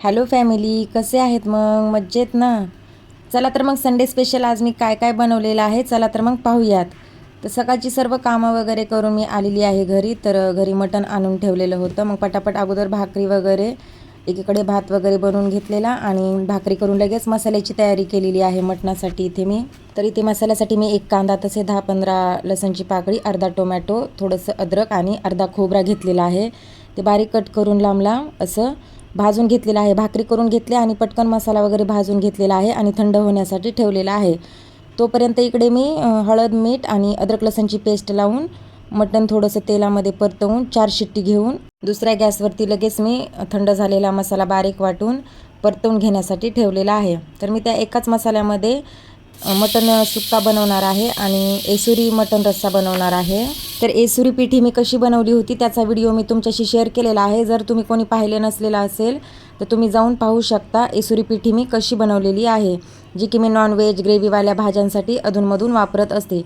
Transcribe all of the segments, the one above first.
Hello family, कसे आहेत मग? मज्जेत ना? चला तर मग संडे स्पेशल आज मी काय काय बनवलेलं आहे चला तर मग पाहूयात. तर सकाळची सर्व कामं वगैरे करून मी आलेली आहे घरी. तर घरी मटण आणून ठेवलेलं होतं. मग पटापट अगोदर भाकरी वगैरे, एकीकडे भात वगैरे बनवून घेतलेला आणि भाकरी करून लगेच मसाल्याची तयारी केलेली आहे मटणासाठी इथे मी. तर इथे मसाल्यासाठी मी एक कांदा, तसे 10-15 लसणची पाकळी, अर्धा टोमॅटो, थोडंसं अद्रक आणि अर्धा खोबरा घेतलेला आहे. ते बारीक कट करून लांब लांब असं भाजून घेतलेला आहे. भाकरी करून घेतली आणि पटकन मसाला वगैरे भाजून घेतलेला आहे आणि थंड होण्यासाठी ठेवलेला आहे. तोपर्यंत इकडे मी हळद, मीठ आणि अद्रक लसणची पेस्ट लावून मटण थोडंसं तेलामध्ये परतवून 4 शिट्टी घेऊन दुसऱ्या गॅसवरती लगेच मी थंड झालेला मसाला बारीक वाटून परतवून घेण्यासाठी ठेवलेला आहे. तर मी त्या एकाच मसाल्यामध्ये मटण सुक्का बनवणार आहे आणि एसुरी मटण रस्सा बनवणार आहे. तर एसुरी पिठी मी कशी बनवली होती त्याचा व्हिडिओ मी तुमच्याशी शेअर केलेला आहे. जर तुम्ही कोणी पाहिले नसलेला असेल तर तुम्ही जाऊन पाहू शकता. एसुरी पिठी मी कशी बनवलेली आहे, जी की मी नॉनव्हेज ग्रेव्हीवाल्या भाज्यांसाठी अधूनमधून वापरत असते.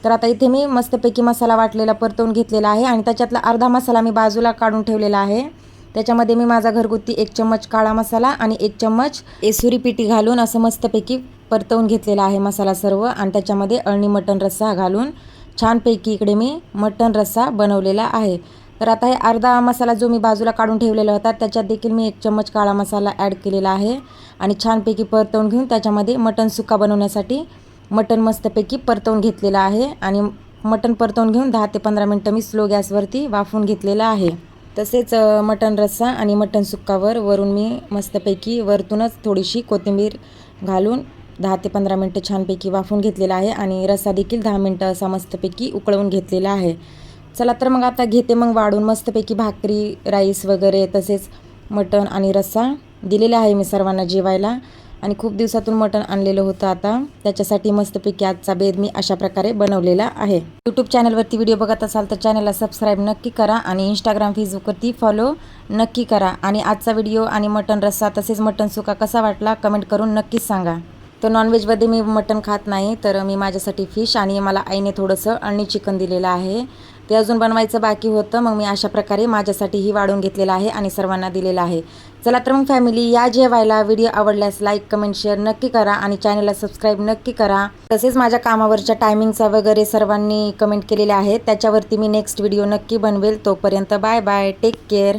तर आता इथे मी मस्तपैकी मसाला वाटलेला परतवून घेतलेला आहे आणि त्याच्यातला अर्धा मसाला मी बाजूला काढून ठेवलेला आहे. त्याच्यामध्ये मी माझा घरगुती 1 चम्मच काळा मसाला आणि 1 चम्मच एसुरी पिठी घालून असं मस्तपैकी परतवून घेतलेला आहे मसाला सर्व. आणि त्याच्यामध्ये अळणी मटण रस्सा घालून छानपैकी इकडे मी मटण रस्सा बनवलेला आहे. तर आता हे अर्धा मसाला जो मी बाजूला काढून ठेवलेला होता त्याच्यात देखील मी 1 चम्मच काळा मसाला ॲड केलेला आहे आणि छानपैकी परतवून घेऊन त्याच्यामध्ये मटण सुक्का बनवण्यासाठी मटण मस्तपैकी परतवून घेतलेलं आहे. आणि मटण परतवून घेऊन 10 ते 15 मिनटं मी स्लो गॅसवरती वाफवून घेतलेलं आहे. तसेच मटण रस्सा आणि मटण सुक्कावर वरून मी मस्तपैकी वरतूनच थोडीशी कोथिंबीर घालून 10 ते 15 मिनटं छानपैकी वाफवून घेतलेला आहे आणि रस्सा देखील 10 मिनटं असा मस्तपैकी उकळवून घेतलेला आहे. चला तर मग आता घेते मग वाढून मस्तपैकी भाकरी, राईस वगैरे, तसेच मटण आणि रस्सा दिलेला आहे मी सर्वांना जेवायला. आणि खूप दिवसातून मटण आणलेलं होतं, आता त्याच्यासाठी मस्तपैकी आजचा बेद मी अशा प्रकारे बनवलेला आहे. यूट्यूब चॅनलवरती व्हिडिओ बघत असाल तर चॅनलला सबस्क्राईब नक्की करा आणि इंस्टाग्राम, फेसबुकवरती फॉलो नक्की करा. आणि आजचा व्हिडिओ आणि मटण रस्सा तसेच मटण सुक्का कसा वाटला कमेंट करून नक्कीच सांगा. तर नॉनव्हेजमध्ये मी मटण खात नाही, तर मी माझ्यासाठी फिश आणि मला आईने थोडंसं अळणी चिकन दिलेलं आहे. ते अजून बनवायचं बाकी होतं. मग मी अशा प्रकारे माझ्यासाठीही वाढून घेतलेलं आहे आणि सर्वांना दिलेलं आहे. चला तर मग फॅमिली, या जेवायला. व्हिडिओ आवडल्यास लाईक, कमेंट, शेअर नक्की करा आणि चॅनलला सबस्क्राईब नक्की करा. तसेच माझ्या कामावरच्या टायमिंगचा वगैरे सर्वांनी कमेंट केलेले आहेत, त्याच्यावरती मी नेक्स्ट व्हिडिओ नक्की बनवेल. तोपर्यंत बाय बाय, टेक केअर.